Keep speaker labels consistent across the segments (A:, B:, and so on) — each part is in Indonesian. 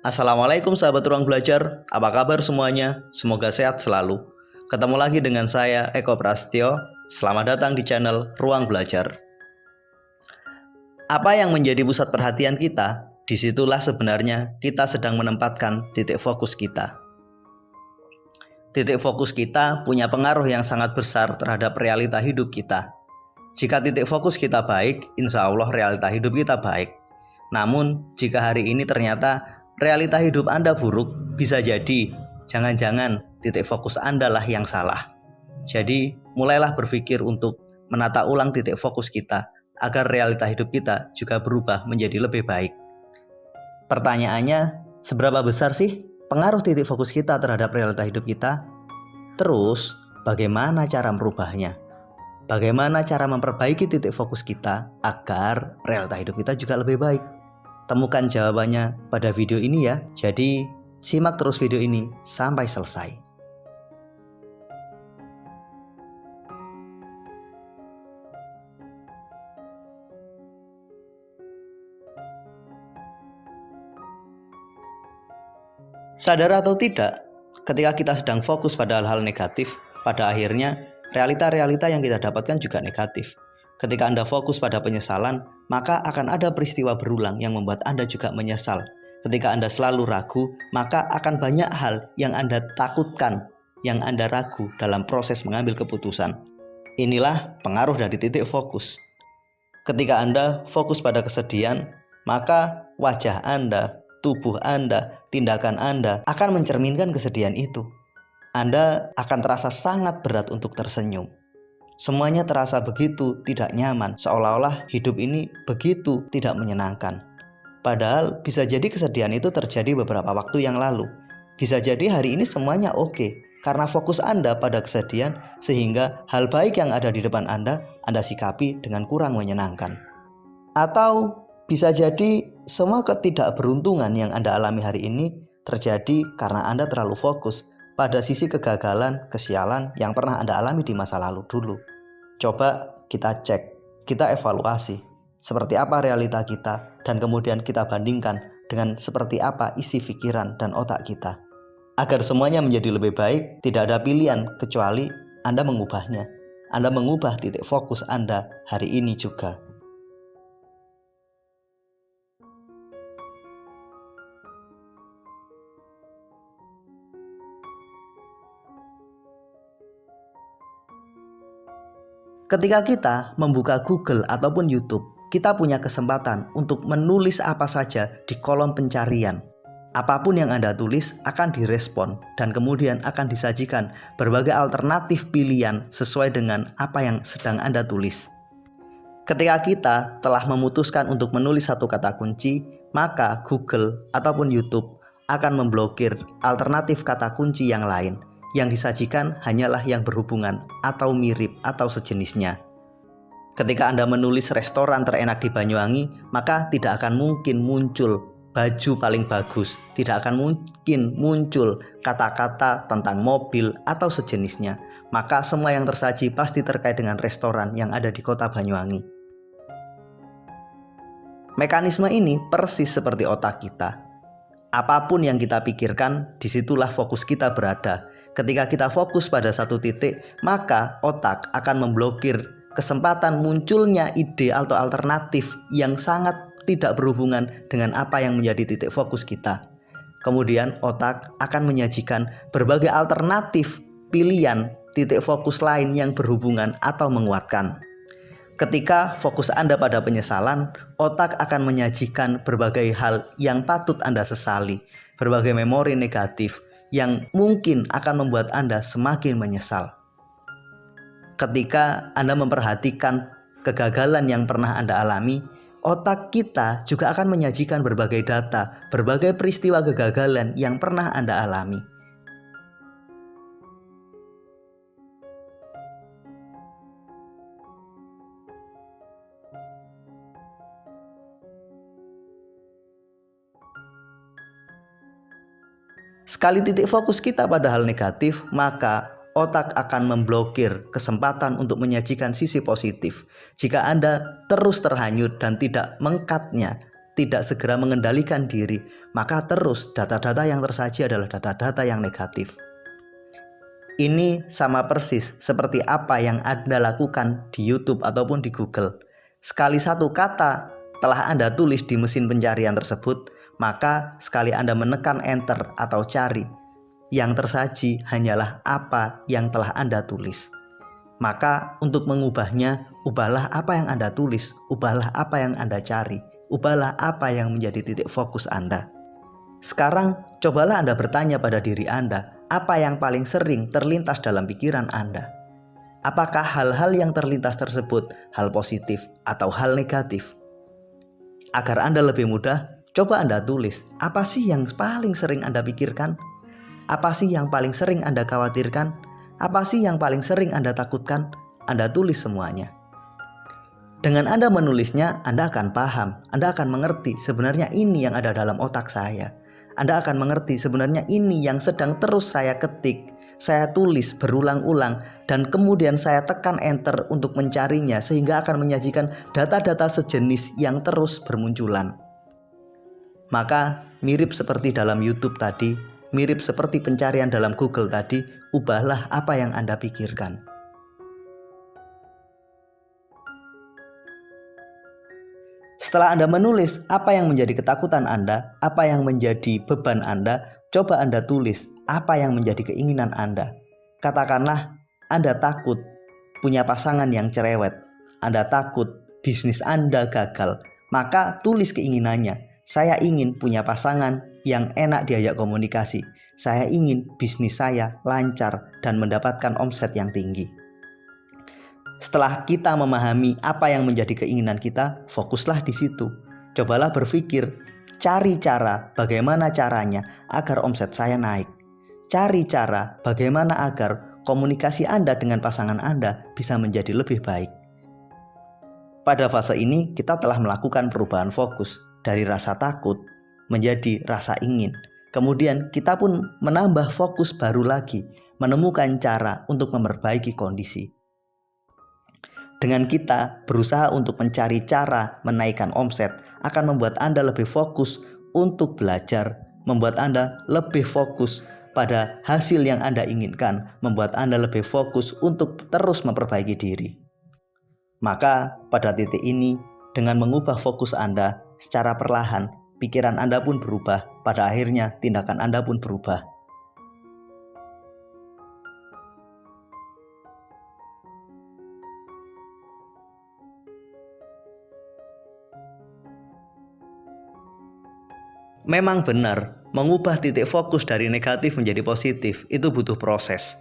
A: Assalamualaikum sahabat ruang belajar, apa kabar semuanya? Semoga sehat selalu. Ketemu lagi dengan saya Eko Prastyo. Selamat datang di channel Ruang Belajar. Apa yang menjadi pusat perhatian kita, disitulah sebenarnya kita sedang menempatkan titik fokus kita. Titik fokus kita punya pengaruh yang sangat besar terhadap realita hidup kita. Jika titik fokus kita baik, insya Allah realita hidup kita baik. Namun, jika hari ini ternyata realita hidup Anda buruk, bisa jadi jangan-jangan titik fokus Anda lah yang salah. Jadi, mulailah berpikir untuk menata ulang titik fokus kita agar realita hidup kita juga berubah menjadi lebih baik. Pertanyaannya, seberapa besar sih pengaruh titik fokus kita terhadap realita hidup kita? Terus, bagaimana cara merubahnya? Bagaimana cara memperbaiki titik fokus kita agar realita hidup kita juga lebih baik? Temukan jawabannya pada video ini ya. Jadi, simak terus video ini sampai selesai. Sadar atau tidak, ketika kita sedang fokus pada hal-hal negatif, pada akhirnya realita-realita yang kita dapatkan juga negatif. Ketika Anda fokus pada penyesalan, maka akan ada peristiwa berulang yang membuat Anda juga menyesal. Ketika Anda selalu ragu, maka akan banyak hal yang Anda takutkan, yang Anda ragu dalam proses mengambil keputusan. Inilah pengaruh dari titik fokus. Ketika Anda fokus pada kesedihan, maka wajah Anda, tubuh Anda, tindakan Anda akan mencerminkan kesedihan itu. Anda akan terasa sangat berat untuk tersenyum. Semuanya terasa begitu tidak nyaman, seolah-olah hidup ini begitu tidak menyenangkan. Padahal bisa jadi kesedihan itu terjadi beberapa waktu yang lalu. Bisa jadi hari ini semuanya oke, karena fokus Anda pada kesedihan sehingga hal baik yang ada di depan Anda sikapi dengan kurang menyenangkan. Atau bisa jadi semua ketidakberuntungan yang Anda alami hari ini terjadi karena Anda terlalu fokus pada sisi kegagalan, kesialan yang pernah Anda alami di masa lalu dulu. Coba kita cek, kita evaluasi seperti apa realita kita dan kemudian kita bandingkan dengan seperti apa isi pikiran dan otak kita. Agar semuanya menjadi lebih baik, tidak ada pilihan kecuali Anda mengubahnya. Anda mengubah titik fokus Anda hari ini juga. Ketika kita membuka Google ataupun YouTube, kita punya kesempatan untuk menulis apa saja di kolom pencarian. Apapun yang Anda tulis akan direspon dan kemudian akan disajikan berbagai alternatif pilihan sesuai dengan apa yang sedang Anda tulis. Ketika kita telah memutuskan untuk menulis satu kata kunci, maka Google ataupun YouTube akan memblokir alternatif kata kunci yang lain. Yang disajikan hanyalah yang berhubungan atau mirip atau sejenisnya. Ketika Anda menulis restoran terenak di Banyuwangi, maka tidak akan mungkin muncul baju paling bagus, tidak akan mungkin muncul kata-kata tentang mobil atau sejenisnya. Maka semua yang tersaji pasti terkait dengan restoran yang ada di kota Banyuwangi. Mekanisme ini persis seperti otak kita. Apapun yang kita pikirkan, disitulah fokus kita berada. Ketika kita fokus pada satu titik, maka otak akan memblokir kesempatan munculnya ide atau alternatif yang sangat tidak berhubungan dengan apa yang menjadi titik fokus kita. Kemudian otak akan menyajikan berbagai alternatif pilihan titik fokus lain yang berhubungan atau menguatkan. Ketika fokus Anda pada penyesalan, otak akan menyajikan berbagai hal yang patut Anda sesali, berbagai memori negatif yang mungkin akan membuat Anda semakin menyesal. Ketika Anda memperhatikan kegagalan yang pernah Anda alami, otak kita juga akan menyajikan berbagai data, berbagai peristiwa kegagalan yang pernah Anda alami. Sekali titik fokus kita pada hal negatif, maka otak akan memblokir kesempatan untuk menyajikan sisi positif. Jika Anda terus terhanyut dan tidak mengkatnya, tidak segera mengendalikan diri, maka terus data-data yang tersaji adalah data-data yang negatif. Ini sama persis seperti apa yang Anda lakukan di YouTube ataupun di Google. Sekali satu kata telah Anda tulis di mesin pencarian tersebut, maka sekali Anda menekan enter atau cari, yang tersaji hanyalah apa yang telah Anda tulis. Maka untuk mengubahnya, ubahlah apa yang Anda tulis, ubahlah apa yang Anda cari, ubahlah apa yang menjadi titik fokus Anda. Sekarang cobalah Anda bertanya pada diri Anda, apa yang paling sering terlintas dalam pikiran Anda? Apakah hal-hal yang terlintas tersebut hal positif atau hal negatif? Agar Anda lebih mudah, coba Anda tulis, apa sih yang paling sering Anda pikirkan? Apa sih yang paling sering Anda khawatirkan? Apa sih yang paling sering Anda takutkan? Anda tulis semuanya. Dengan Anda menulisnya, Anda akan paham, Anda akan mengerti sebenarnya ini yang ada dalam otak saya. Anda akan mengerti sebenarnya ini yang sedang terus saya ketik, saya tulis berulang-ulang, dan kemudian saya tekan enter untuk mencarinya sehingga akan menyajikan data-data sejenis yang terus bermunculan. Maka mirip seperti dalam YouTube tadi, mirip seperti pencarian dalam Google tadi, ubahlah apa yang Anda pikirkan. Setelah Anda menulis apa yang menjadi ketakutan Anda, apa yang menjadi beban Anda, coba Anda tulis apa yang menjadi keinginan Anda. Katakanlah Anda takut punya pasangan yang cerewet, Anda takut bisnis Anda gagal, maka tulis keinginannya. Saya ingin punya pasangan yang enak diajak komunikasi. Saya ingin bisnis saya lancar dan mendapatkan omset yang tinggi. Setelah kita memahami apa yang menjadi keinginan kita, fokuslah di situ. Cobalah berpikir, cari cara bagaimana caranya agar omset saya naik. Cari cara bagaimana agar komunikasi Anda dengan pasangan Anda bisa menjadi lebih baik. Pada fase ini kita telah melakukan perubahan fokus dari rasa takut menjadi rasa ingin. Kemudian kita pun menambah fokus baru lagi, menemukan cara untuk memperbaiki kondisi. Dengan kita berusaha untuk mencari cara menaikkan omset akan membuat Anda lebih fokus untuk belajar, membuat Anda lebih fokus pada hasil yang Anda inginkan, membuat Anda lebih fokus untuk terus memperbaiki diri. Maka pada titik ini, dengan mengubah fokus Anda secara perlahan, pikiran Anda pun berubah, pada akhirnya tindakan Anda pun berubah. Memang benar, mengubah titik fokus dari negatif menjadi positif itu butuh proses.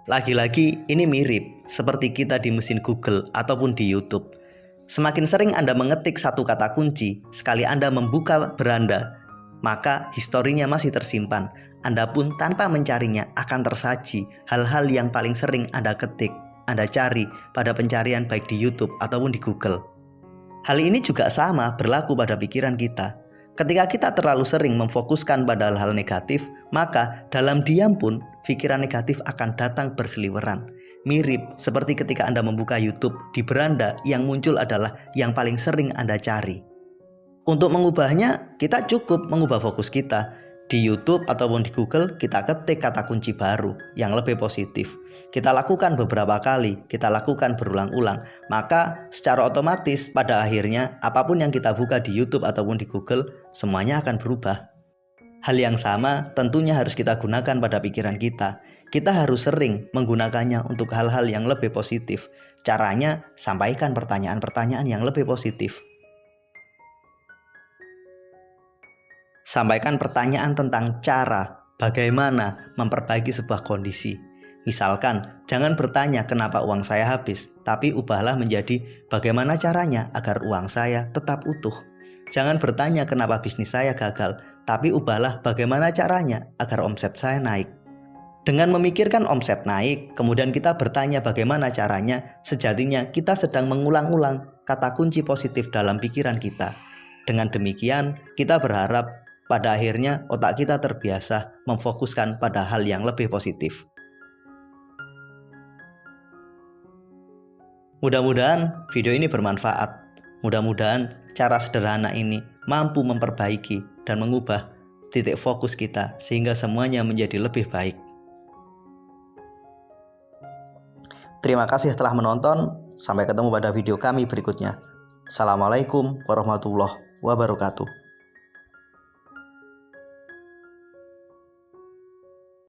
A: Lagi-lagi ini mirip seperti kita di mesin Google ataupun di YouTube. Semakin sering Anda mengetik satu kata kunci, sekali Anda membuka beranda, maka historinya masih tersimpan. Anda pun tanpa mencarinya akan tersaji hal-hal yang paling sering Anda ketik, Anda cari pada pencarian baik di YouTube ataupun di Google. Hal ini juga sama berlaku pada pikiran kita. Ketika kita terlalu sering memfokuskan pada hal-hal negatif, maka dalam diam pun pikiran negatif akan datang berseliweran. Mirip seperti ketika Anda membuka YouTube, di beranda yang muncul adalah yang paling sering Anda cari. Untuk mengubahnya, kita cukup mengubah fokus kita. Di YouTube ataupun di Google, kita ketik kata kunci baru yang lebih positif. Kita lakukan beberapa kali, kita lakukan berulang-ulang. Maka secara otomatis pada akhirnya apapun yang kita buka di YouTube ataupun di Google, semuanya akan berubah. Hal yang sama tentunya harus kita gunakan pada pikiran kita. Kita harus sering menggunakannya untuk hal-hal yang lebih positif. Caranya, sampaikan pertanyaan-pertanyaan yang lebih positif. Sampaikan pertanyaan tentang cara bagaimana memperbaiki sebuah kondisi. Misalkan, jangan bertanya kenapa uang saya habis, tapi ubahlah menjadi bagaimana caranya agar uang saya tetap utuh. Jangan bertanya kenapa bisnis saya gagal, tapi ubahlah bagaimana caranya agar omset saya naik. Dengan memikirkan omset naik, kemudian kita bertanya bagaimana caranya, sejatinya kita sedang mengulang-ulang kata kunci positif dalam pikiran kita. Dengan demikian, kita berharap pada akhirnya otak kita terbiasa memfokuskan pada hal yang lebih positif. Mudah-mudahan video ini bermanfaat. Mudah-mudahan cara sederhana ini mampu memperbaiki dan mengubah titik fokus kita sehingga semuanya menjadi lebih baik. Terima kasih telah menonton. Sampai ketemu pada video kami berikutnya. Assalamualaikum warahmatullahi wabarakatuh.